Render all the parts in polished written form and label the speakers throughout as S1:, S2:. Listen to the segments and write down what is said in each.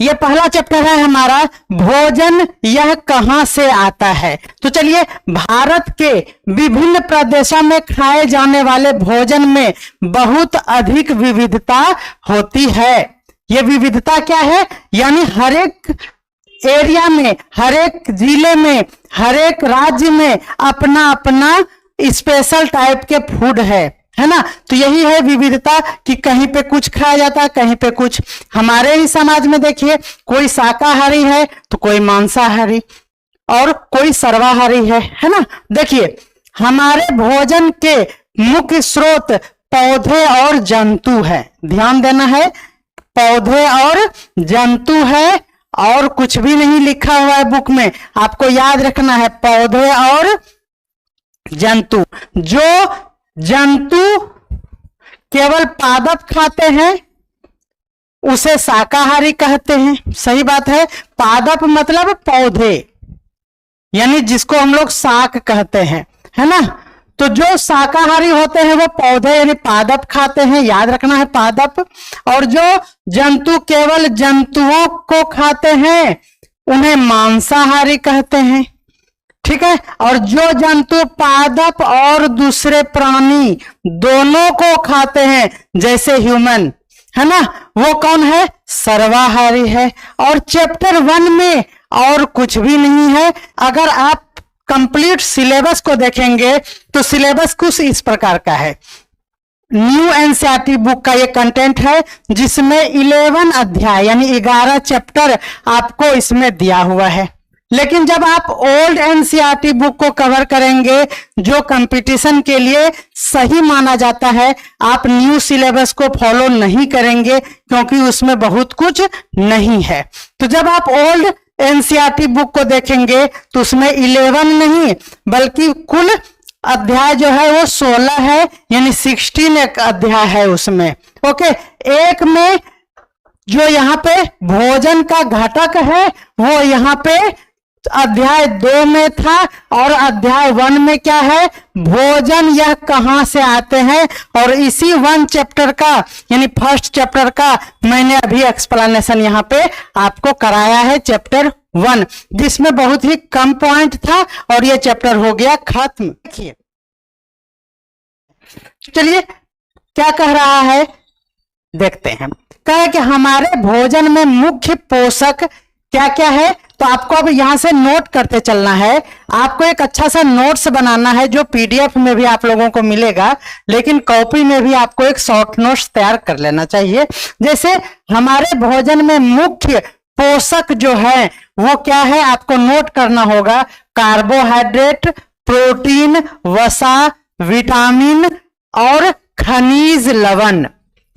S1: ये पहला चैप्टर है हमारा, भोजन यह कहां से आता है। तो चलिए, भारत के विभिन्न प्रदेशों में खाए जाने वाले भोजन में बहुत अधिक विविधता होती है। ये विविधता क्या है, यानी हर एक एरिया में, हर एक जिले में, हर एक राज्य में अपना अपना स्पेशल टाइप के फूड है ना। तो यही है विविधता कि कहीं पे कुछ खाया जाता है, कहीं पे कुछ। हमारे ही समाज में देखिए, कोई शाकाहारी है तो कोई मांसाहारी और कोई सर्वाहारी है ना। देखिए, हमारे भोजन के मुख्य स्रोत पौधे और जंतु है। ध्यान देना है, पौधे और जंतु है, और कुछ भी नहीं लिखा हुआ है बुक में, आपको याद रखना है, पौधे और जंतु। जो जंतु केवल पादप खाते हैं उसे शाकाहारी कहते हैं। सही बात है, पादप मतलब पौधे, यानी जिसको हम लोग शाक कहते हैं, है ना। तो जो शाकाहारी होते हैं वो पौधे यानी पादप खाते हैं, याद रखना है, पादप। और जो जंतु केवल जंतुओं को खाते हैं उन्हें मांसाहारी कहते हैं, ठीक है। और जो जंतु पादप और दूसरे प्राणी दोनों को खाते हैं, जैसे ह्यूमन, है ना, वो कौन है, सर्वाहारी है। और चैप्टर 1 में और कुछ भी नहीं है। अगर आप कंप्लीट सिलेबस को देखेंगे तो सिलेबस कुछ इस प्रकार का है। न्यू एनसीईआरटी बुक का ये कंटेंट है, जिसमें 11 अध्याय यानी 11 चैप्टर आपको इसमें दिया हुआ है। लेकिन जब आप ओल्ड एनसीईआरटी बुक को कवर करेंगे, जो कंपटीशन के लिए सही माना जाता है, आप न्यू सिलेबस को फॉलो नहीं करेंगे क्योंकि उसमें बहुत कुछ नहीं है। तो जब आप ओल्ड एनसीईआरटी बुक को देखेंगे तो उसमें 11 नहीं बल्कि कुल अध्याय जो है वो 16 है, यानी 16 एक अध्याय है उसमें। ओके, एक में जो यहाँ पे भोजन का घटक है वो यहाँ पे अध्याय 2 में था, और अध्याय 1 में क्या है, भोजन यह कहां से आते हैं। और इसी 1 चैप्टर का यानी फर्स्ट चैप्टर का मैंने अभी एक्सप्लेनेशन यहाँ पे आपको कराया है, चैप्टर 1, जिसमें बहुत ही कम पॉइंट था और ये चैप्टर हो गया खत्म। देखिए, चलिए क्या कह रहा है देखते हैं। कहे कि हमारे भोजन में मुख्य पोषक क्या क्या है। तो आपको अब यहां से नोट करते चलना है। आपको एक अच्छा सा नोट्स बनाना है, जो पीडीएफ में भी आप लोगों को मिलेगा, लेकिन कॉपी में भी आपको एक शॉर्ट नोट्स तैयार कर लेना चाहिए। जैसे हमारे भोजन में मुख्य पोषक जो है वो क्या है, आपको नोट करना होगा। कार्बोहाइड्रेट, प्रोटीन, वसा, विटामिन और खनिज लवण,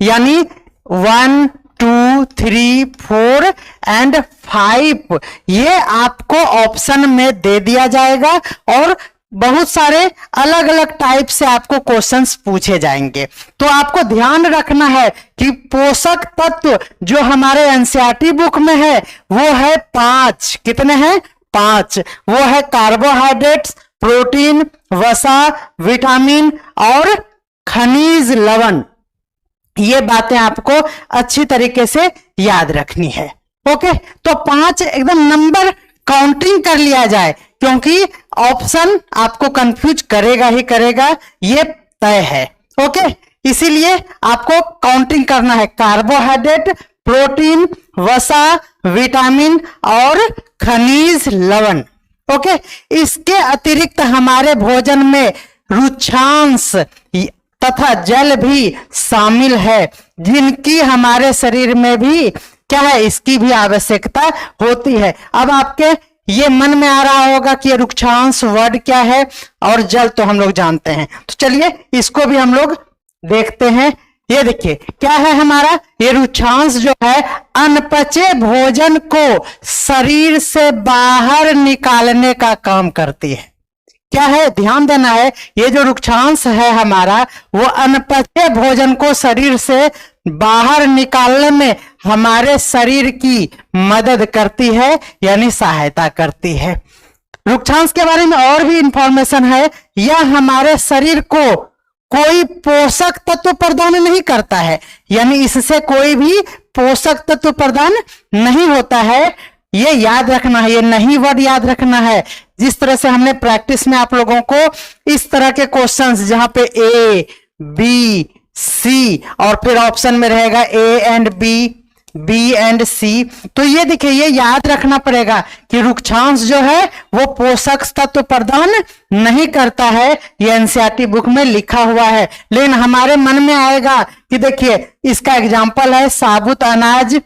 S1: यानी 1, 2, 3, 4 एंड 5 ये आपको ऑप्शन में दे दिया जाएगा, और बहुत सारे अलग अलग टाइप से आपको क्वेश्चंस पूछे जाएंगे। तो आपको ध्यान रखना है कि पोषक तत्व जो हमारे एनसीईआरटी बुक में है वो है 5। कितने हैं, 5। वो है कार्बोहाइड्रेट्स, प्रोटीन, वसा, विटामिन और खनिज लवण। ये बातें आपको अच्छी तरीके से याद रखनी है। ओके, तो 5 एकदम नंबर काउंटिंग कर लिया जाए, क्योंकि ऑप्शन आपको कंफ्यूज करेगा ही करेगा, ये तय है। ओके, इसीलिए आपको काउंटिंग करना है। कार्बोहाइड्रेट, प्रोटीन, वसा, विटामिन और खनिज लवण। ओके, इसके अतिरिक्त हमारे भोजन में रुक्षांश तथा जल भी शामिल है, जिनकी हमारे शरीर में भी क्या है, इसकी भी आवश्यकता होती है। अब आपके ये मन में आ रहा होगा कि ये रुक्षांश वर्ड क्या है, और जल तो हम लोग जानते हैं। तो चलिए इसको भी हम लोग देखते हैं। ये देखिए क्या है हमारा, ये रुक्षांश जो है अनपचे भोजन को शरीर से बाहर निकालने का काम करती है। क्या है, ध्यान देना है, ये जो रुक्षांश है हमारा वो अनपचे भोजन को शरीर से बाहर निकालने में हमारे शरीर की मदद करती है, यानी सहायता करती है। रुक्षांश के बारे में और भी इंफॉर्मेशन है। यह हमारे शरीर को कोई पोषक तत्व प्रदान नहीं करता है, यानी इससे कोई भी पोषक तत्व प्रदान नहीं होता है। ये याद रखना है, ये नहीं वर्ड याद रखना है। जिस तरह से हमने प्रैक्टिस में आप लोगों को इस तरह के क्वेश्चंस जहां पे ए बी सी और फिर ऑप्शन में रहेगा ए एंड बी एंड सी, तो ये देखिए ये याद रखना पड़ेगा कि रुक्षांश जो है वो पोषक तत्व प्रदान नहीं करता है। ये एनसीईआरटी बुक में लिखा हुआ है, लेकिन हमारे मन में आएगा कि देखिए इसका एग्जाम्पल है साबुत अनाज,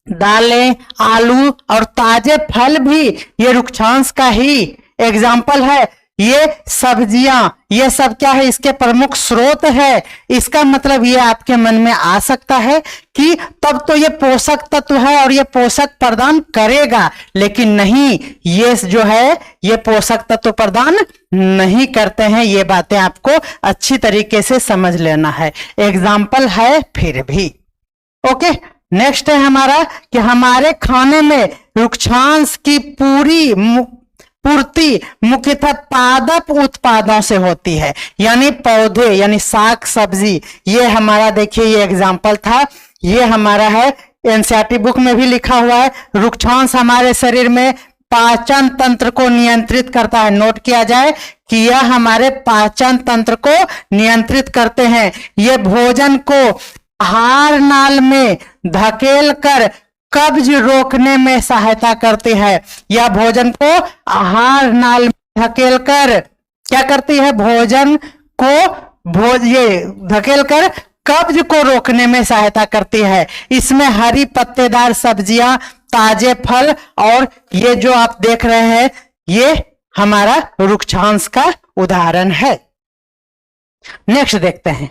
S1: दालें, आलू और ताजे फल भी ये रुक्षांश का ही एग्जाम्पल है। ये सब्जियां, ये सब क्या है, इसके प्रमुख स्रोत है। इसका मतलब ये आपके मन में आ सकता है कि तब तो ये पोषक तत्व है और ये पोषक प्रदान करेगा, लेकिन नहीं, ये जो है ये पोषक तत्व प्रदान नहीं करते हैं। ये बातें आपको अच्छी तरीके से समझ लेना है, एग्जाम्पल है फिर भी। ओके, नेक्स्ट है हमारा कि हमारे खाने में रुक्षांश की पूर्ति मुख्यतः पादप उत्पादों से होती है, यानी पौधे, यानी साग सब्जी। ये हमारा देखिए ये एग्जाम्पल था, ये हमारा है एनसीईआरटी बुक में भी लिखा हुआ है। रुक्षांश हमारे शरीर में पाचन तंत्र को नियंत्रित करता है। नोट किया जाए कि यह हमारे पाचन तंत्र को नियंत्रित करते हैं। ये भोजन को आहार नाल में धकेल कर कब्ज रोकने में सहायता करती है। यह भोजन को आहार नाल में धकेल कर क्या करती है, भोजन को ये धकेल कर कब्ज को रोकने में सहायता करती है। इसमें हरी पत्तेदार सब्जियां, ताजे फल और ये जो आप देख रहे हैं ये हमारा रुक्षांश का उदाहरण है। नेक्स्ट देखते हैं।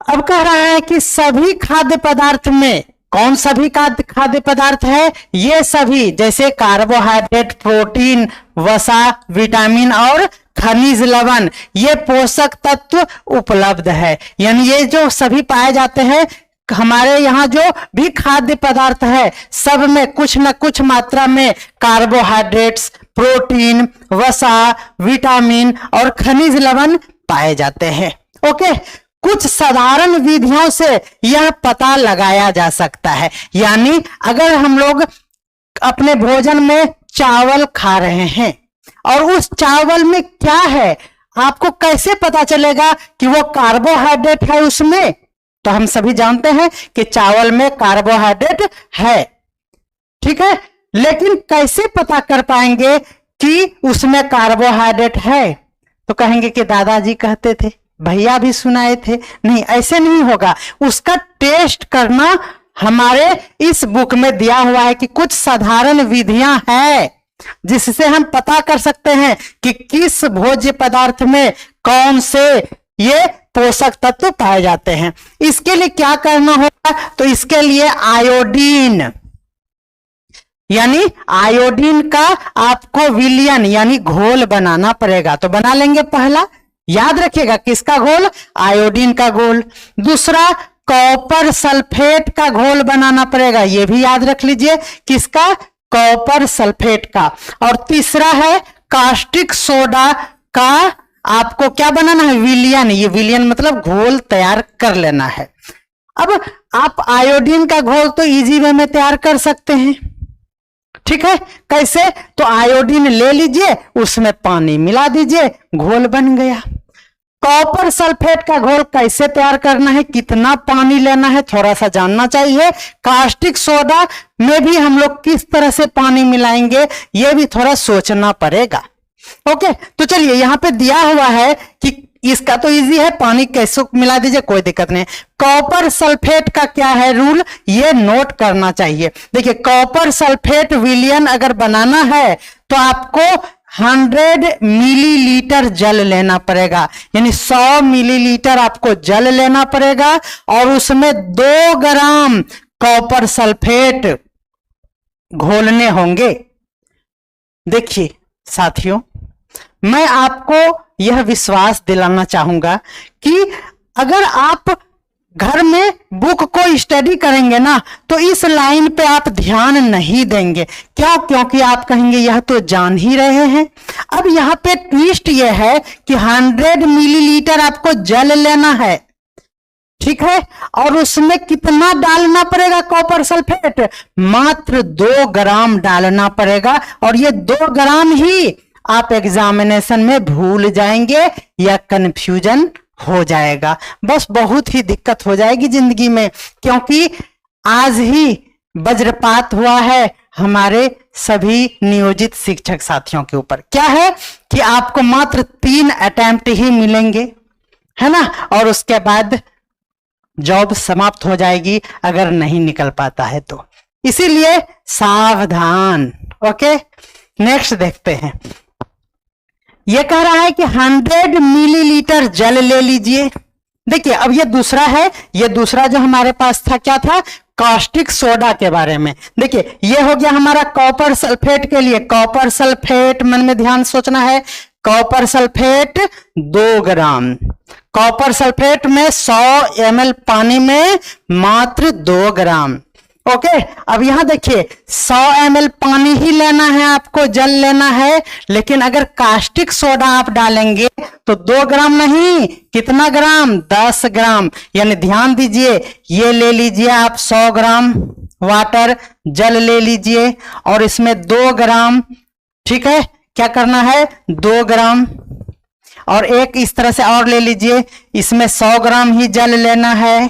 S1: अब कह रहा है कि सभी खाद्य पदार्थ में, कौन सभी खाद्य पदार्थ है, ये सभी जैसे कार्बोहाइड्रेट, प्रोटीन, वसा, विटामिन और खनिज लवण, ये पोषक तत्व उपलब्ध है। यानी ये जो सभी पाए जाते हैं हमारे यहाँ जो भी खाद्य पदार्थ है सब में कुछ न कुछ मात्रा में कार्बोहाइड्रेट्स, प्रोटीन, वसा, विटामिन और खनिज लवण पाए जाते हैं। ओके, कुछ साधारण विधियों से यह पता लगाया जा सकता है। यानी अगर हम लोग अपने भोजन में चावल खा रहे हैं और उस चावल में क्या है, आपको कैसे पता चलेगा कि वो कार्बोहाइड्रेट है उसमें? तो हम सभी जानते हैं कि चावल में कार्बोहाइड्रेट है, ठीक है, लेकिन कैसे पता कर पाएंगे कि उसमें कार्बोहाइड्रेट है? तो कहेंगे कि दादाजी कहते थे, भैया भी सुनाए थे। नहीं, ऐसे नहीं होगा। उसका टेस्ट करना हमारे इस बुक में दिया हुआ है कि कुछ साधारण विधियां हैं जिससे हम पता कर सकते हैं कि किस भोज्य पदार्थ में कौन से ये पोषक तत्व पाए जाते हैं। इसके लिए क्या करना होगा, तो इसके लिए आयोडीन, यानी आयोडीन का आपको विलयन यानी घोल बनाना पड़ेगा। तो बना लेंगे, पहला याद रखिएगा किसका घोल, आयोडीन का घोल। दूसरा कॉपर सल्फेट का घोल बनाना पड़ेगा, ये भी याद रख लीजिए, किसका, कॉपर सल्फेट का। और तीसरा है कास्टिक सोडा का आपको क्या बनाना है, विलयन। ये विलयन मतलब घोल तैयार कर लेना है। अब आप आयोडीन का घोल तो इजी वे में तैयार कर सकते हैं, ठीक है, कैसे, तो आयोडीन ले लीजिए, उसमें पानी मिला दीजिए, घोल बन गया। कॉपर सल्फेट का घोल कैसे तैयार करना है, कितना पानी लेना है, थोड़ा सा जानना चाहिए। कास्टिक सोडा में भी हम लोग किस तरह से पानी मिलाएंगे, ये भी थोड़ा सोचना पड़ेगा। ओके, तो चलिए यहाँ पे दिया हुआ है कि इसका तो इजी है, पानी कैसे मिला दीजिए, कोई दिक्कत नहीं। कॉपर सल्फेट का क्या है रूल, ये नोट करना चाहिए। देखिए, कॉपर सल्फेट विलयन अगर बनाना है तो आपको 100 मिलीलीटर जल लेना पड़ेगा, यानी 100 मिलीलीटर आपको जल लेना पड़ेगा और उसमें 2 ग्राम कॉपर सल्फेट घोलने होंगे। देखिए साथियों, मैं आपको यह विश्वास दिलाना चाहूंगा कि अगर आप घर में बुक को स्टडी करेंगे ना तो इस लाइन पे आप ध्यान नहीं देंगे। क्यों? क्योंकि आप कहेंगे यह तो जान ही रहे हैं। अब यहाँ पे ट्विस्ट ये है कि 100 मिलीलीटर आपको जल लेना है, ठीक है, और उसमें कितना डालना पड़ेगा कॉपर सल्फेट? मात्र 2 ग्राम डालना पड़ेगा। और ये 2 ग्राम ही आप एग्जामिनेशन में भूल जाएंगे या कंफ्यूजन हो जाएगा, बस बहुत ही दिक्कत हो जाएगी जिंदगी में। क्योंकि आज ही वज्रपात हुआ है हमारे सभी नियोजित शिक्षक साथियों के ऊपर। क्या है कि आपको मात्र 3 अटेम्प्ट ही मिलेंगे, है ना, और उसके बाद जॉब समाप्त हो जाएगी अगर नहीं निकल पाता है तो। इसीलिए सावधान। ओके, नेक्स्ट देखते हैं। ये कह रहा है कि 100 मिलीलीटर जल ले लीजिए। देखिए अब ये दूसरा है, ये दूसरा जो हमारे पास था क्या था? कास्टिक सोडा के बारे में। देखिए ये हो गया हमारा कॉपर सल्फेट के लिए। कॉपर सल्फेट मन में ध्यान सोचना है, कॉपर सल्फेट 2 ग्राम। कॉपर सल्फेट में 100 ml पानी में मात्र 2 ग्राम। ओके, अब यहां देखिए 100 ml पानी ही लेना है आपको, जल लेना है। लेकिन अगर कास्टिक सोडा आप डालेंगे तो 2 ग्राम नहीं, कितना ग्राम? 10 ग्राम। यानी ध्यान दीजिए, ये ले लीजिए आप 100 ग्राम वाटर जल ले लीजिए और इसमें 2 ग्राम, ठीक है, क्या करना है? 2 ग्राम। और एक इस तरह से और ले लीजिए, इसमें 100 ग्राम ही जल लेना है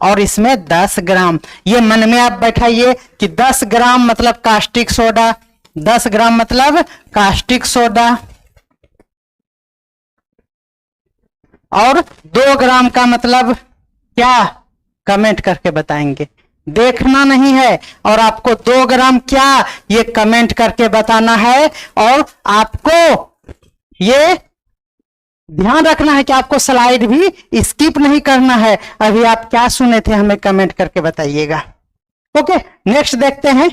S1: और इसमें 10 ग्राम। ये मन में आप बैठाइए कि 10 ग्राम मतलब कास्टिक सोडा, 10 ग्राम मतलब कास्टिक सोडा, और 2 ग्राम का मतलब क्या? कमेंट करके बताएंगे, देखना नहीं है। और आपको 2 ग्राम क्या, ये कमेंट करके बताना है। और आपको ये ध्यान रखना है कि आपको स्लाइड भी स्किप नहीं करना है। अभी आप क्या सुने थे हमें कमेंट करके बताइएगा। ओके, नेक्स्ट देखते हैं।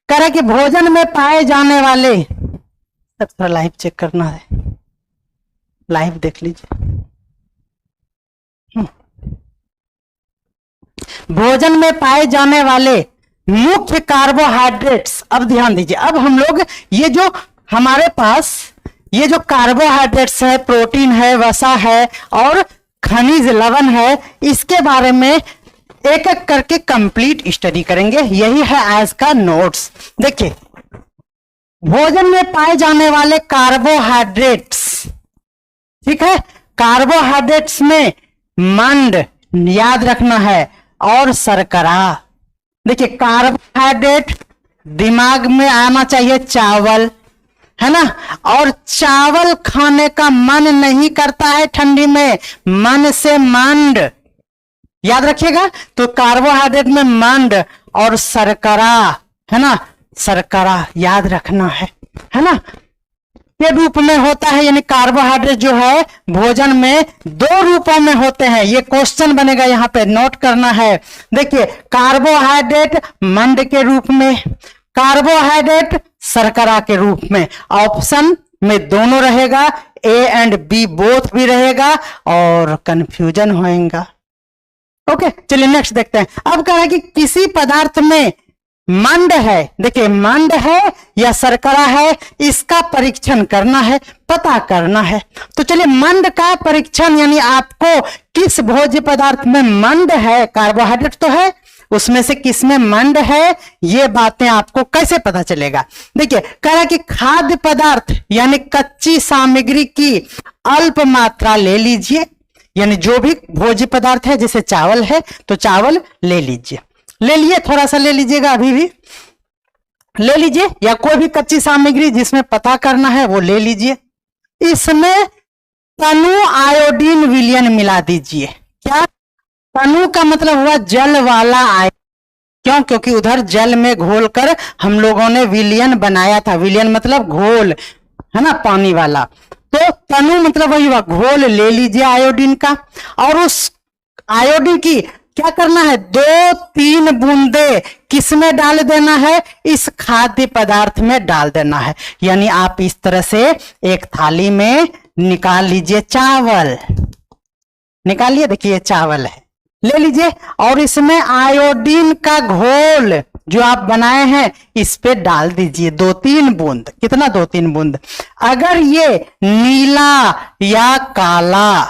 S1: कह रहा है कि भोजन में पाए जाने वाले, थोड़ा लाइव चेक करना है, लाइव देख लीजिए। भोजन में पाए जाने वाले मुख्य कार्बोहाइड्रेट्स। अब ध्यान दीजिए, अब हम लोग ये जो हमारे पास ये जो कार्बोहाइड्रेट्स है, प्रोटीन है, वसा है और खनिज लवण है, इसके बारे में एक एक करके कंप्लीट स्टडी करेंगे। यही है आज का नोट्स। देखिए भोजन में पाए जाने वाले कार्बोहाइड्रेट्स, ठीक है, कार्बोहाइड्रेट्स में मंड याद रखना है और शर्करा। देखिए कार्बोहाइड्रेट दिमाग में आना चाहिए चावल, है ना, और चावल खाने का मन नहीं करता है ठंडी में, मन से मंड याद रखिएगा। तो कार्बोहाइड्रेट में मंड और शर्करा, है ना, शर्करा याद रखना है ना, के रूप में होता है। यानी कार्बोहाइड्रेट जो है भोजन में 2 रूपों में होते हैं। ये क्वेश्चन बनेगा, यहां पे नोट करना है। देखिए कार्बोहाइड्रेट मंड के रूप में, कार्बोहाइड्रेट शर्करा के रूप में। ऑप्शन में दोनों रहेगा, ए एंड बी बोथ भी रहेगा और कंफ्यूजन होएगा। ओके, चलिए नेक्स्ट देखते हैं। अब कह रहा है कि किसी पदार्थ में मंड है, देखिए मंड है या शर्करा है, इसका परीक्षण करना है, पता करना है। तो चलिए मंड का परीक्षण, यानी आपको किस भोज्य पदार्थ में मंड है, कार्बोहाइड्रेट तो है, उसमें से किसमें मंड है, ये बातें आपको कैसे पता चलेगा। देखिए कह रहा है कि खाद्य पदार्थ यानी कच्ची सामग्री की अल्प मात्रा ले लीजिए। यानी जो भी भोज्य पदार्थ है, जैसे चावल है तो चावल ले लीजिए, ले लिए, थोड़ा सा ले लीजिएगा, अभी भी ले लीजिए, या कोई भी कच्ची सामग्री जिसमें पता करना है वो ले लीजिए। इसमें तनु आयोडीन विलयन मिला दीजिए। क्या? तनु का मतलब हुआ जल वाला आयन। क्यों? क्योंकि उधर जल में घोलकर हम लोगों ने विलयन बनाया था। विलयन मतलब घोल, है ना, पानी वाला। तो तनु मतलब वही हुआ, घोल ले लीजिए आयोडीन का। और उस आयोडीन की क्या करना है, 2-3 बूंदे किसमें डाल देना है, इस खाद्य पदार्थ में डाल देना है। यानी आप इस तरह से एक थाली में निकाल लीजिए चावल, निकालिए, देखिए चावल है, ले लीजिए और इसमें आयोडीन का घोल जो आप बनाए हैं इस पे डाल दीजिए 2-3 बूंद। कितना? 2-3 बूंद। अगर ये नीला या काला,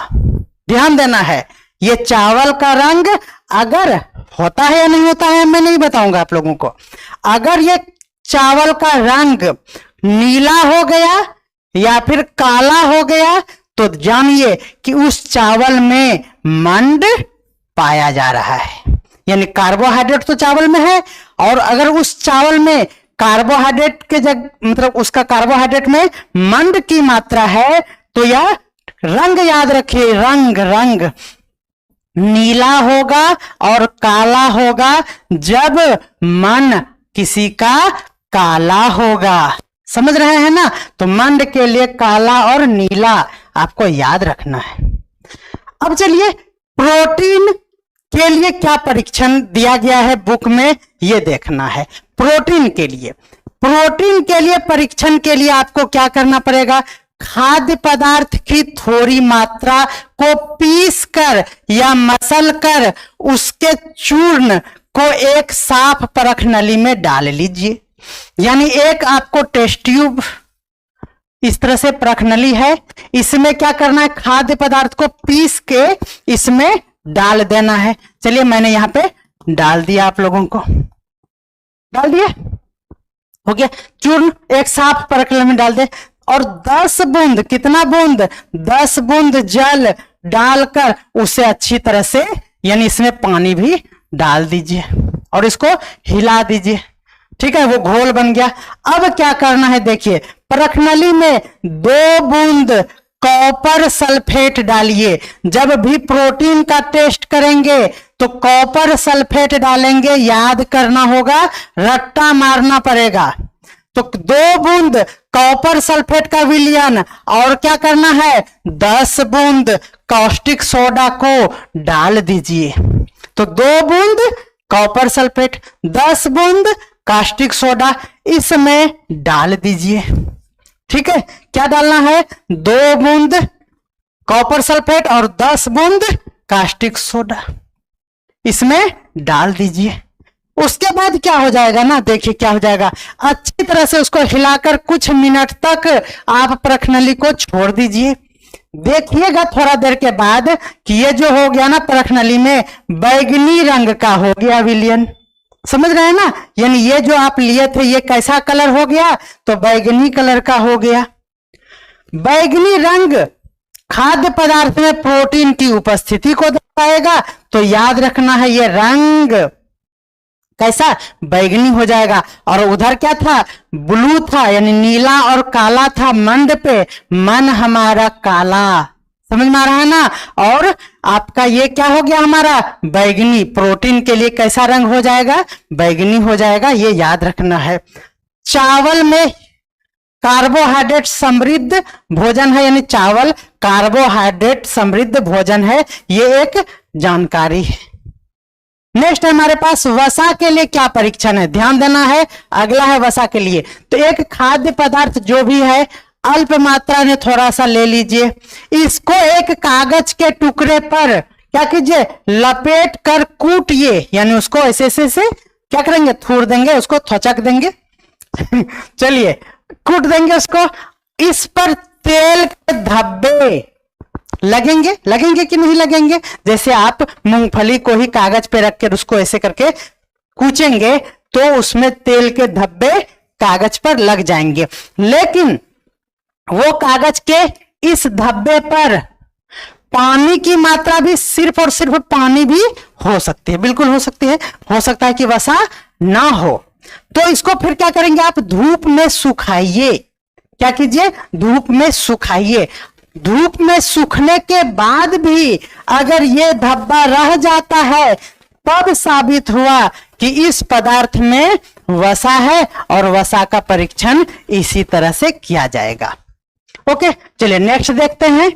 S1: ध्यान देना है, ये चावल का रंग अगर होता है या नहीं होता है मैं नहीं बताऊंगा आप लोगों को। अगर ये चावल का रंग नीला हो गया या फिर काला हो गया तो जानिए कि उस चावल में मंड पाया जा रहा है, यानी कार्बोहाइड्रेट तो चावल में है, और अगर उस चावल में कार्बोहाइड्रेट के मतलब उसका कार्बोहाइड्रेट में मंड की मात्रा है तो यह रंग याद रखिए, रंग नीला होगा और काला होगा जब मन किसी का काला होगा। समझ रहे हैं ना? तो मंड के लिए काला और नीला आपको याद रखना है। अब चलिए प्रोटीन के लिए क्या परीक्षण दिया गया है बुक में, ये देखना है। प्रोटीन के लिए परीक्षण के लिए आपको क्या करना पड़ेगा? खाद्य पदार्थ की थोड़ी मात्रा को पीस कर या मसल कर उसके चूर्ण को एक साफ परख नली में डाल लीजिए। यानी एक आपको टेस्ट ट्यूब इस तरह से परख नली है, इसमें क्या करना है? खाद्य पदार्थ को पीस के इसमें डाल देना है। चलिए मैंने यहां पे डाल दिया, आप लोगों को डाल दिया, हो गया चूर्ण एक साफ परख नली में डाल दे और 10 बूंद, कितना बूंद? 10 बूंद जल डालकर उसे अच्छी तरह से, यानी इसमें पानी भी डाल दीजिए और इसको हिला दीजिए। ठीक है, वो घोल बन गया। अब क्या करना है देखिए, परख नली में 2 बूंद कॉपर सल्फेट डालिए। जब भी प्रोटीन का टेस्ट करेंगे तो कॉपर सल्फेट डालेंगे, याद करना होगा, रट्टा मारना पड़ेगा। तो 2 बूंद कॉपर सल्फेट का विलयन और क्या करना है? 10 बूंद कास्टिक सोडा को डाल दीजिए। तो 2 बूंद कॉपर सल्फेट, 10 बूंद कास्टिक सोडा इसमें डाल दीजिए। ठीक है, क्या डालना है? 2 बूंद कॉपर सल्फेट और 10 बूंद कास्टिक सोडा इसमें डाल दीजिए। उसके बाद क्या हो जाएगा ना, देखिए क्या हो जाएगा, अच्छी तरह से उसको हिलाकर कुछ मिनट तक आप परख नली को छोड़ दीजिए। देखिएगा थोड़ा देर के बाद कि ये जो हो गया ना परख नली में बैगनी रंग का हो गया विलयन। समझ रहे हैं ना? यानी ये जो आप लिए थे ये कैसा कलर हो गया? तो बैगनी कलर का हो गया। बैगनी रंग खाद्य पदार्थ में प्रोटीन की उपस्थिति को दर्शाएगा, तो याद रखना है ये रंग कैसा? बैगनी हो जाएगा। और उधर क्या था? ब्लू था, यानी नीला और काला था मंड पे, मन हमारा काला। समझ में आ रहा है ना? और आपका ये क्या हो गया हमारा? बैगनी। प्रोटीन के लिए कैसा रंग हो जाएगा? बैगनी हो जाएगा, ये याद रखना है। चावल में कार्बोहाइड्रेट समृद्ध भोजन है, यानी चावल कार्बोहाइड्रेट समृद्ध भोजन है, ये एक जानकारी है। नेक्स्ट हमारे पास वसा के लिए क्या परीक्षण है, ध्यान देना है। अगला है वसा के लिए। तो एक खाद्य पदार्थ जो भी है अल्प मात्रा में थोड़ा सा ले लीजिए, इसको एक कागज के टुकड़े पर क्या कीजिए? लपेट कर कूटिए, यानी उसको ऐसे ऐसे क्या करेंगे? थूर देंगे, उसको थोचक देंगे चलिए कूट देंगे उसको। इस पर तेल के धब्बे लगेंगे कि नहीं लगेंगे? जैसे आप मूंगफली को ही कागज पे रख कर उसको ऐसे करके कूचेंगे तो उसमें तेल के धब्बे कागज पर लग जाएंगे, लेकिन वो कागज के इस धब्बे पर पानी की मात्रा भी सिर्फ और सिर्फ पानी भी हो सकती है, बिल्कुल हो सकती है। हो सकता है कि वसा ना हो, तो इसको फिर क्या करेंगे? आप धूप में सुखाइए। क्या कीजिए? धूप में सुखाइए। धूप में सूखने के बाद भी अगर ये धब्बा रह जाता है तब साबित हुआ कि इस पदार्थ में वसा है, और वसा का परीक्षण इसी तरह से किया जाएगा। ओके, चलिए नेक्स्ट देखते हैं।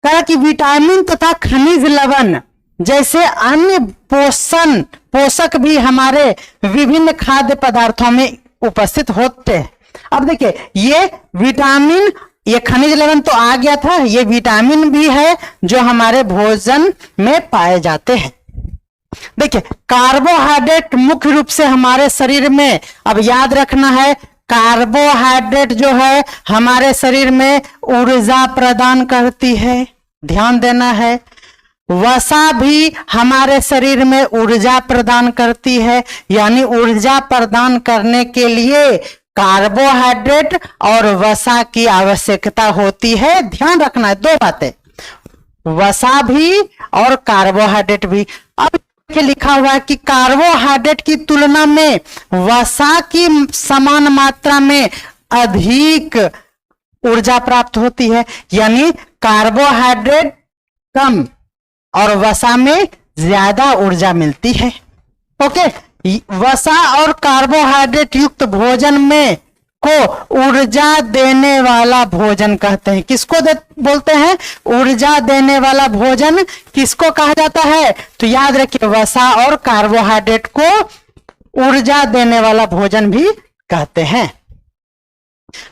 S1: कहा कि विटामिन तथा खनिज लवण जैसे अन्य पोषक भी हमारे विभिन्न खाद्य पदार्थों में उपस्थित होते हैं। अब देखिए, ये विटामिन ये खनिज लवण तो आ गया था, ये विटामिन भी है जो हमारे भोजन में पाए जाते हैं। देखिए कार्बोहाइड्रेट मुख्य रूप से हमारे शरीर में, अब याद रखना है, कार्बोहाइड्रेट जो है हमारे शरीर में ऊर्जा प्रदान करती है, ध्यान देना है। वसा भी हमारे शरीर में ऊर्जा प्रदान करती है, यानी ऊर्जा प्रदान करने के लिए कार्बोहाइड्रेट और वसा की आवश्यकता होती है। ध्यान रखना है दो बातें, वसा भी और कार्बोहाइड्रेट भी। अब लिखा हुआ है कि कार्बोहाइड्रेट की तुलना में वसा की समान मात्रा में अधिक ऊर्जा प्राप्त होती है, यानी कार्बोहाइड्रेट कम और वसा में ज्यादा ऊर्जा मिलती है। ओके, वसा और कार्बोहाइड्रेट युक्त भोजन में को ऊर्जा देने वाला भोजन कहते हैं। किसको बोलते हैं? ऊर्जा देने वाला भोजन किसको कहा जाता है? तो याद रखिए, वसा और कार्बोहाइड्रेट को ऊर्जा देने वाला भोजन भी कहते हैं।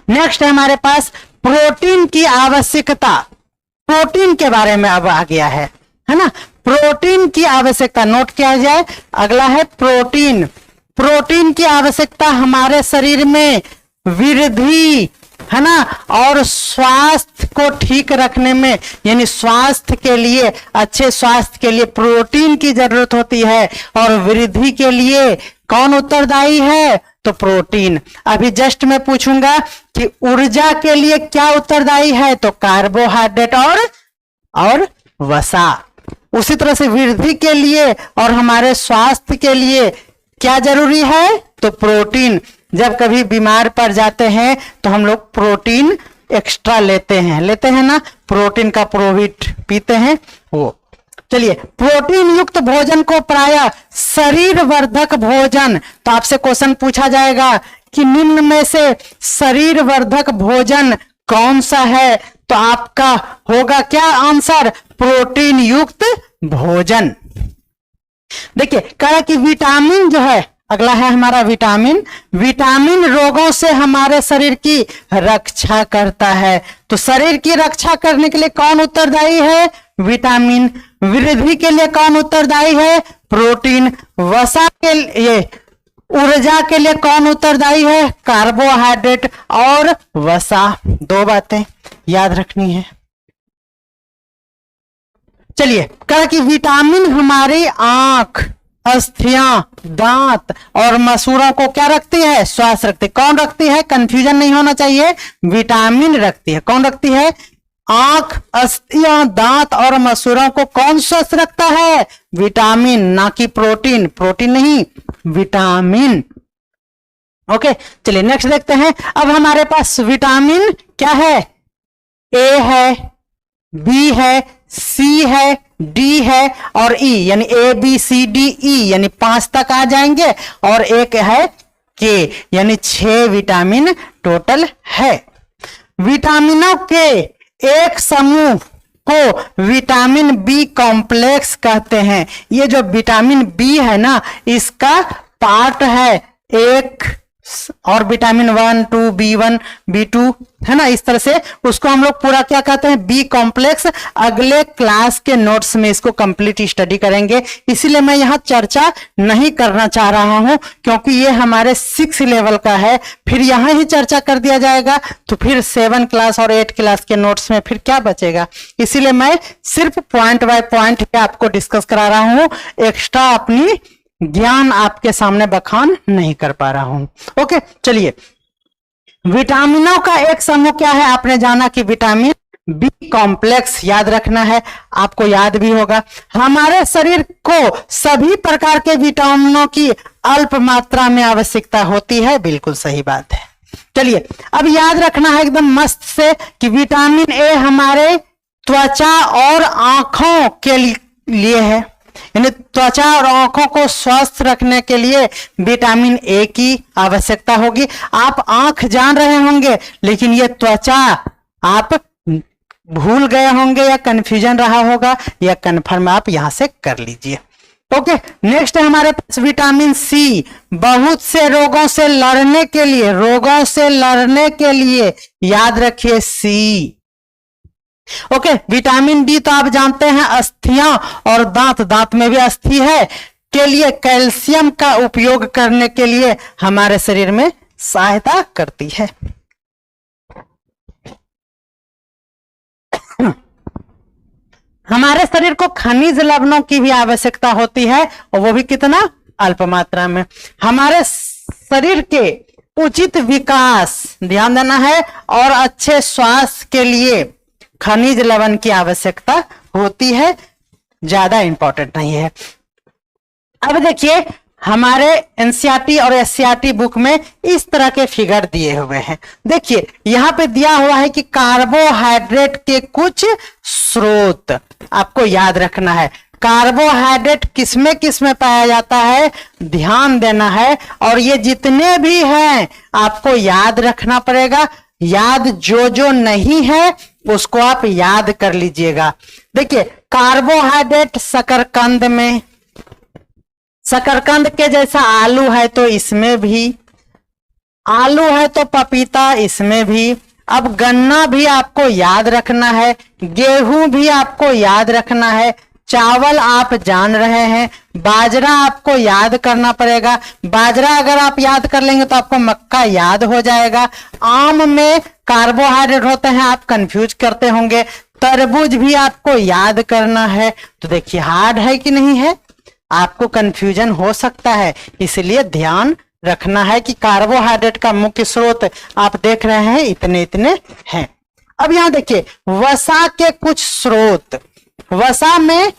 S1: नेक्स्ट है हमारे पास प्रोटीन की आवश्यकता। प्रोटीन के बारे में अब आ गया है ना, प्रोटीन की आवश्यकता नोट किया जाए। अगला है प्रोटीन। प्रोटीन की आवश्यकता हमारे शरीर में वृद्धि, है ना, और स्वास्थ्य को ठीक रखने में, यानी स्वास्थ्य के लिए, अच्छे स्वास्थ्य के लिए प्रोटीन की जरूरत होती है। और वृद्धि के लिए कौन उत्तरदायी है? तो प्रोटीन। अभी जस्ट मैं पूछूंगा कि ऊर्जा के लिए क्या उत्तरदायी है? तो कार्बोहाइड्रेट और वसा। उसी तरह से वृद्धि के लिए और हमारे स्वास्थ्य के लिए क्या जरूरी है? तो प्रोटीन। जब कभी बीमार पड़ जाते हैं तो हम लोग प्रोटीन एक्स्ट्रा लेते हैं ना, प्रोटीन का प्रोविट पीते हैं वो। चलिए, प्रोटीन युक्त भोजन को प्रायः शरीर वर्धक भोजन, तो आपसे क्वेश्चन पूछा जाएगा कि निम्न में से शरीर वर्धक भोजन कौन सा है? तो आपका होगा क्या आंसर? प्रोटीन युक्त भोजन। देखिए कहा कि विटामिन जो है, अगला है हमारा विटामिन। विटामिन रोगों से हमारे शरीर की रक्षा करता है। तो शरीर की रक्षा करने के लिए कौन उत्तरदायी है? विटामिन। वृद्धि के लिए कौन उत्तरदायी है? प्रोटीन। वसा के लिए, ऊर्जा के लिए कौन उत्तरदायी है? कार्बोहाइड्रेट और वसा। दो बातें याद रखनी है। चलिए, कहा कि विटामिन हमारी आंख, अस्थियां, दांत और मसूड़ों को क्या रखती है? स्वस्थ रखती है। कौन रखती है? कंफ्यूजन नहीं होना चाहिए, विटामिन रखती है। कौन रखती है? आंख, अस्थियां, दांत और मसूड़ों को कौन स्वस्थ रखता है? विटामिन, ना कि प्रोटीन। प्रोटीन नहीं, विटामिन। ओके, चलिए नेक्स्ट देखते हैं। अब हमारे पास विटामिन क्या है? ए है, बी है, सी है, डी है और ई, यानी A B C D E, यानी 5 तक आ जाएंगे। और एक है के, यानी 6 विटामिन टोटल है। विटामिनों के एक समूह को विटामिन बी कॉम्प्लेक्स कहते हैं। ये जो विटामिन बी है ना, इसका पार्ट है एक और विटामिन 1, 2, B1, B2, है ना, इस तरह से उसको हम लोग पूरा क्या कहते हैं? B complex. अगले क्लास के नोट्स में इसको कंप्लीट स्टडी करेंगे, इसीलिए मैं यहाँ चर्चा नहीं करना चाह रहा हूं, क्योंकि ये हमारे 6 लेवल का है। फिर यहाँ ही चर्चा कर दिया जाएगा तो फिर 7 क्लास और 8 क्लास के नोट्स में फिर क्या बचेगा। इसीलिए मैं सिर्फ पॉइंट बाय पॉइंट आपको डिस्कस करा रहा हूं, एक्स्ट्रा अपनी ज्ञान आपके सामने बखान नहीं कर पा रहा हूं। ओके, चलिए, विटामिनों का एक समूह क्या है? आपने जाना कि विटामिन बी कॉम्प्लेक्स, याद रखना है, आपको याद भी होगा। हमारे शरीर को सभी प्रकार के विटामिनों की अल्प मात्रा में आवश्यकता होती है। बिल्कुल सही बात है। चलिए, अब याद रखना है एकदम मस्त से कि विटामिन ए हमारे त्वचा और आंखों के लिए है, यानी त्वचा और आंखों को स्वस्थ रखने के लिए विटामिन ए की आवश्यकता होगी। आप आंख जान रहे होंगे, लेकिन ये त्वचा आप भूल गए होंगे या कंफ्यूजन रहा होगा, या कंफर्म आप यहां से कर लीजिए। ओके, नेक्स्ट है हमारे पास विटामिन सी। बहुत से रोगों से लड़ने के लिए, रोगों से लड़ने के लिए याद रखिए सी। ओके, विटामिन डी तो आप जानते हैं अस्थियां और दांत, दांत में भी अस्थि है, के लिए कैल्शियम का उपयोग करने के लिए हमारे शरीर में सहायता करती है। हमारे शरीर को खनिज लवणों की भी आवश्यकता होती है, और वो भी कितना, अल्प मात्रा में। हमारे शरीर के उचित विकास, ध्यान देना है, और अच्छे स्वास्थ्य के लिए खनिज लवण की आवश्यकता होती है, ज्यादा इंपॉर्टेंट नहीं है। अब देखिए हमारे एनसीईआरटी और एससीईआरटी बुक में इस तरह के फिगर दिए हुए हैं। देखिए यहां पे दिया हुआ है कि कार्बोहाइड्रेट के कुछ स्रोत आपको याद रखना है। कार्बोहाइड्रेट किसमें किसमें पाया जाता है, ध्यान देना है, और ये जितने भी हैं आपको याद रखना पड़ेगा। याद जो जो नहीं है उसको आप याद कर लीजिएगा। देखिए कार्बोहाइड्रेट शकरकंद में, शकरकंद के जैसा आलू है तो इसमें भी, आलू है तो पपीता इसमें भी। अब गन्ना भी आपको याद रखना है, गेहूं भी आपको याद रखना है, चावल आप जान रहे हैं, बाजरा आपको याद करना पड़ेगा। बाजरा अगर आप याद कर लेंगे तो आपको मक्का याद हो जाएगा। आम में कार्बोहाइड्रेट होते हैं, आप कंफ्यूज करते होंगे। तरबूज भी आपको याद करना है। तो देखिए हार्ड है कि नहीं है, आपको कंफ्यूजन हो सकता है, इसलिए ध्यान रखना है कि कार्बोहाइड्रेट का मुख्य स्रोत आप देख रहे हैं इतने इतने हैं। अब यहां देखिए वसा के कुछ स्रोत, वसा में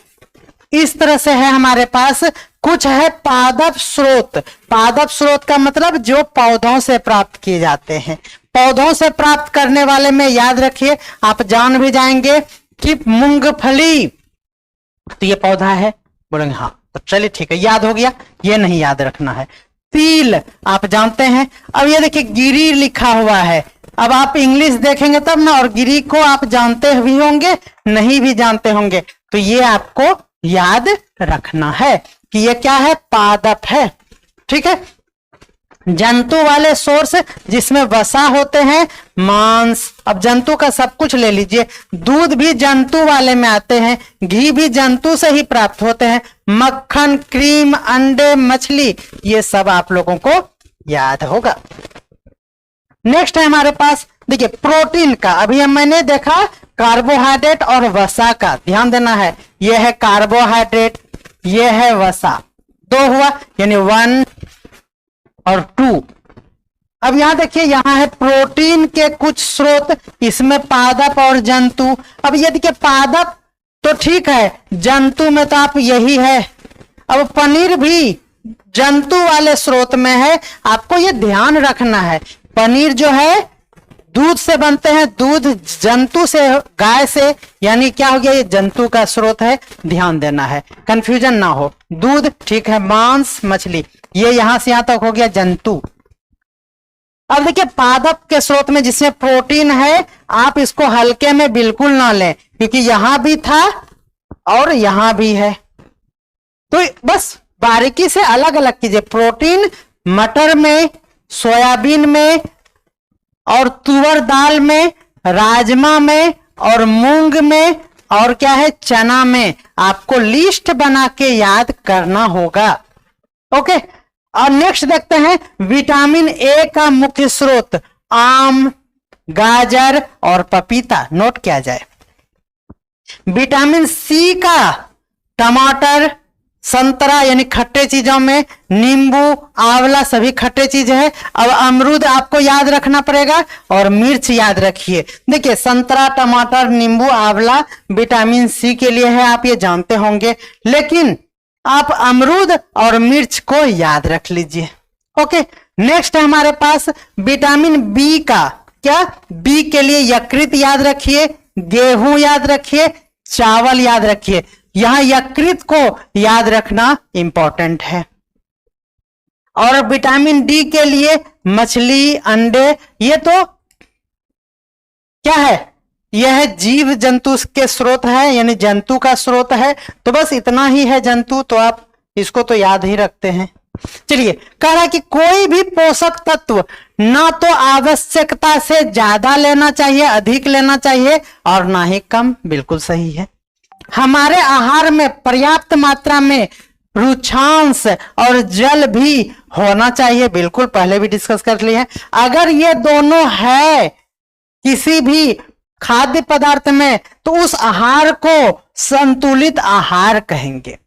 S1: इस तरह से है हमारे पास। कुछ है पादप स्रोत। पादप स्रोत का मतलब जो पौधों से प्राप्त किए जाते हैं। पौधों से प्राप्त करने वाले में याद रखिए, आप जान भी जाएंगे कि मूंगफली, तो ये पौधा है, बोलेंगे हाँ तो चलिए ठीक है याद हो गया, ये नहीं याद रखना है। तिल आप जानते हैं। अब ये देखिए गिरी लिखा हुआ है, अब आप इंग्लिश देखेंगे तब ना, और गिरी को आप जानते भी होंगे नहीं भी जानते होंगे, तो ये आपको याद रखना है कि ये क्या है, पादप है। ठीक है, जंतु वाले सोर्स जिसमें वसा होते हैं, मांस। अब जंतु का सब कुछ ले लीजिए, दूध भी जंतु वाले में आते हैं, घी भी जंतु से ही प्राप्त होते हैं, मक्खन, क्रीम, अंडे, मछली, ये सब आप लोगों को याद होगा। नेक्स्ट है हमारे पास देखिए प्रोटीन का। अभी मैंने देखा कार्बोहाइड्रेट और वसा का, ध्यान देना है, यह है कार्बोहाइड्रेट, यह है वसा, दो हुआ यानी 1 और 2। अब यहां देखिए यहां है प्रोटीन के कुछ स्रोत, इसमें पादप और जंतु। अब ये देखिए पादप तो ठीक है, जंतु में तो आप यही है। अब पनीर भी जंतु वाले स्रोत में है, आपको ये ध्यान रखना है। पनीर जो है दूध से बनते हैं, दूध जंतु से, गाय से, यानी क्या हो गया, ये जंतु का स्रोत है, ध्यान देना है, कंफ्यूजन ना हो। दूध ठीक है, मांस, मछली, ये यहां से यहां तक हो गया जंतु। अब देखिए पादप के स्रोत में जिसमें प्रोटीन है, आप इसको हल्के में बिल्कुल ना लें, क्योंकि यहां भी था और यहां भी है, तो बस बारीकी से अलग अलग कीजिए। प्रोटीन मटर में, सोयाबीन में, और तुअर दाल में, राजमा में, और मूंग में, और क्या है, चना में। आपको लिस्ट बना के याद करना होगा। ओके, और नेक्स्ट देखते हैं विटामिन ए का मुख्य स्रोत आम, गाजर और पपीता, नोट किया जाए। विटामिन सी का टमाटर, संतरा यानी खट्टे चीजों में, नींबू, आंवला सभी खट्टे चीज है। अब अमरूद आपको याद रखना पड़ेगा, और मिर्च याद रखिए। देखिए संतरा, टमाटर, नींबू, आंवला विटामिन सी के लिए है, आप ये जानते होंगे, लेकिन आप अमरूद और मिर्च को याद रख लीजिए। ओके, नेक्स्ट है हमारे पास विटामिन बी का। क्या, बी के लिए यकृत याद रखिए, गेहूं याद रखिए, चावल याद रखिए। यहां यकृत को याद रखना इंपॉर्टेंट है। और विटामिन डी के लिए मछली, अंडे, ये तो क्या है, यह है जीव जंतु के स्रोत है, यानी जंतु का स्रोत है। तो बस इतना ही है जंतु, तो आप इसको तो याद ही रखते हैं। चलिए, कह रहा है कि कोई भी पोषक तत्व ना तो आवश्यकता से ज्यादा लेना चाहिए, अधिक लेना चाहिए, और ना ही कम। बिल्कुल सही है। हमारे आहार में पर्याप्त मात्रा में रुक्षांश और जल भी होना चाहिए। बिल्कुल, पहले भी डिस्कस कर लिए हैं। अगर ये दोनों है किसी भी खाद्य पदार्थ में तो उस आहार को संतुलित आहार कहेंगे।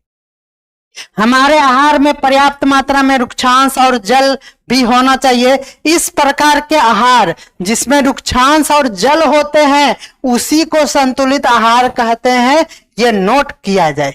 S1: हमारे आहार में पर्याप्त मात्रा में रुक्षांश और जल भी होना चाहिए। इस प्रकार के आहार जिसमें रुक्षांश और जल होते हैं उसी को संतुलित आहार कहते हैं। ये नोट किया जाए,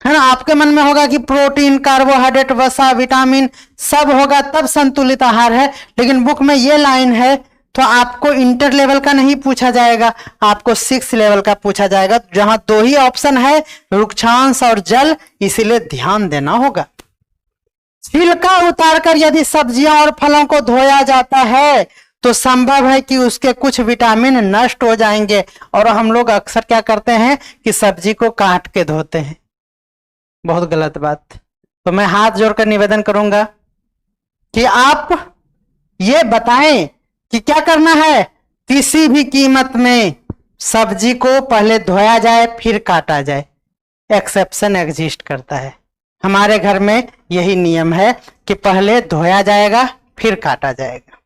S1: है ना। आपके मन में होगा कि प्रोटीन, कार्बोहाइड्रेट, वसा, विटामिन सब होगा तब संतुलित आहार है, लेकिन बुक में ये लाइन है तो आपको इंटर लेवल का नहीं पूछा जाएगा, आपको 6 लेवल का पूछा जाएगा, जहां 2 ही ऑप्शन है, रुक्षांश और जल, इसीलिए ध्यान देना होगा। छिलका उतारकर यदि सब्जियां और फलों को धोया जाता है तो संभव है कि उसके कुछ विटामिन नष्ट हो जाएंगे, और हम लोग अक्सर क्या करते हैं कि सब्जी को काट के धोते हैं। बहुत गलत बात। तो मैं हाथ जोड़कर निवेदन करूंगा कि आप ये बताएं कि क्या करना है। किसी भी कीमत में सब्जी को पहले धोया जाए फिर काटा जाए। एक्सेप्शन एग्जिस्ट करता है, हमारे घर में यही नियम है कि पहले धोया जाएगा फिर काटा जाएगा।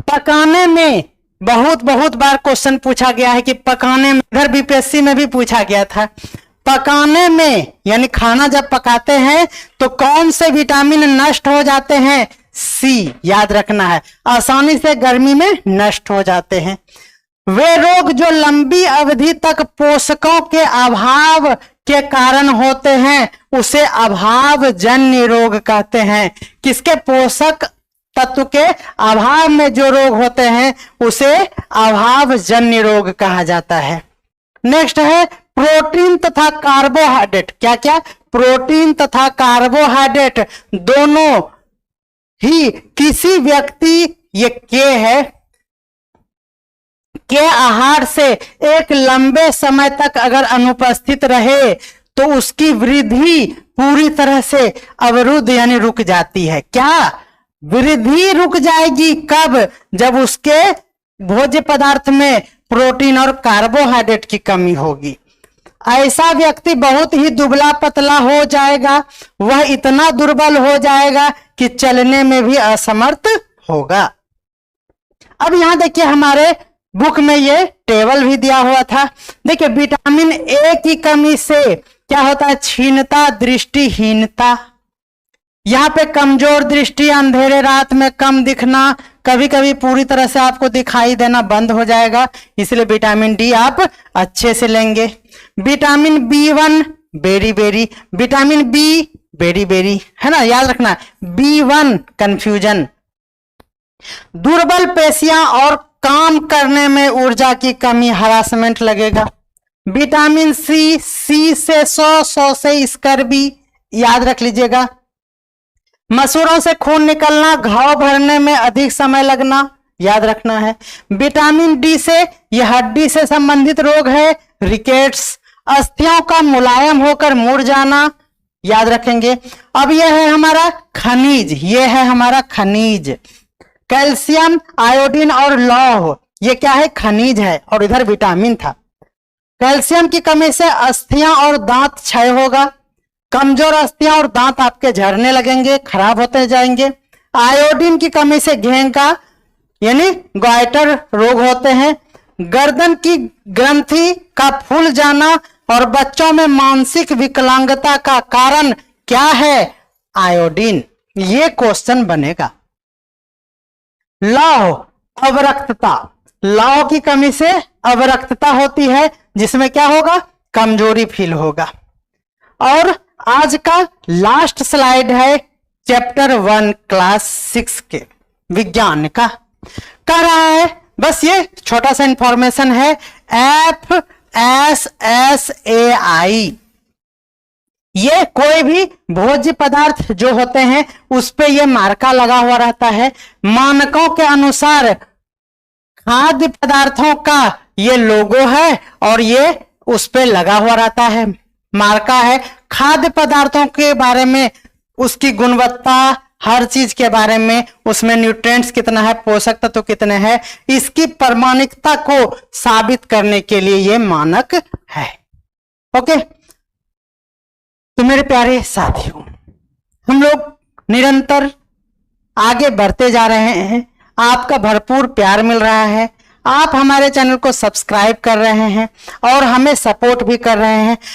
S1: पकाने में बहुत बार क्वेश्चन पूछा गया है कि पकाने में, इधर बीपीएससी में भी पूछा गया था, पकाने में यानी खाना जब पकाते हैं तो कौन से विटामिन नष्ट हो जाते हैं? सी, याद रखना है, आसानी से गर्मी में नष्ट हो जाते हैं। वे रोग जो लंबी अवधि तक पोषकों के अभाव के कारण होते हैं उसे अभावजन्य रोग कहते हैं। किसके? पोषक तत्व के अभाव में जो रोग होते हैं उसे अभावजन्य रोग कहा जाता है। नेक्स्ट है प्रोटीन तथा कार्बोहाइड्रेट। क्या क्या? प्रोटीन तथा कार्बोहाइड्रेट दोनों ही किसी व्यक्ति, ये के है, के आहार से एक लंबे समय तक अगर अनुपस्थित रहे तो उसकी वृद्धि पूरी तरह से अवरुद्ध यानी रुक जाती है। क्या? वृद्धि रुक जाएगी। कब? जब उसके भोज्य पदार्थ में प्रोटीन और कार्बोहाइड्रेट की कमी होगी। ऐसा व्यक्ति बहुत ही दुबला पतला हो जाएगा, वह इतना दुर्बल हो जाएगा कि चलने में भी असमर्थ होगा। अब यहां देखिए, हमारे बुक में ये टेबल भी दिया हुआ था। देखिए, विटामिन ए की कमी से क्या होता है? क्षीणता, दृष्टिहीनता। यहाँ पे कमजोर दृष्टि, अंधेरे रात में कम दिखना, कभी कभी पूरी तरह से आपको दिखाई देना बंद हो जाएगा, इसलिए विटामिन डी आप अच्छे से लेंगे। Vitamin B1 beriberi, vitamin B beriberi, है ना, याद रखना। B1 confusion. दुर्बल पेशियां और काम करने में ऊर्जा की कमी, हरासमेंट लगेगा। विटामिन सी, सी से 100 से स्कर्वी, याद रख लीजिएगा। मसूरों से खून निकलना, घाव भरने में अधिक समय लगना, याद रखना है। विटामिन डी से यह हड्डी से संबंधित रोग है, रिकेट्स। अस्थियों का मुलायम होकर मुड़ जाना, याद रखेंगे। अब यह है हमारा खनिज, यह है हमारा खनिज। कैल्शियम, आयोडीन और लौह, ये क्या है? खनिज है। और इधर विटामिन था। कैल्शियम की कमी से अस्थियां और दांत क्षय होगा। कमजोर अस्थियां और दांत आपके झड़ने लगेंगे, खराब होते जाएंगे। आयोडीन की कमी से घेंका यानी ग्वाइटर रोग होते हैं। गर्दन की ग्रंथि का फूल जाना और बच्चों में मानसिक विकलांगता का कारण क्या है? आयोडीन। ये क्वेश्चन बनेगा। लौह, अवरक्तता। लौह की कमी से अवरक्तता होती है, जिसमें क्या होगा? कमजोरी फील होगा। और आज का लास्ट स्लाइड है चैप्टर 1 क्लास 6 के विज्ञान का। कह रहा है, बस ये छोटा सा इंफॉर्मेशन है, FSSAI। ये कोई भी भोज्य पदार्थ जो होते हैं उस पे ये मार्का लगा हुआ रहता है। मानकों के अनुसार खाद्य पदार्थों का ये लोगो है और ये उस पे लगा हुआ रहता है, मार्का है। खाद्य पदार्थों के बारे में, उसकी गुणवत्ता, हर चीज के बारे में, उसमें न्यूट्रिएंट्स कितना है, पोषक तत्व कितने हैं, इसकी प्रामाणिकता को साबित करने के लिए ये मानक है। ओके, तो मेरे प्यारे साथियों, हम लोग निरंतर आगे बढ़ते जा रहे हैं, आपका भरपूर प्यार मिल रहा है, आप हमारे चैनल को सब्सक्राइब कर रहे हैं और हमें सपोर्ट भी कर रहे हैं।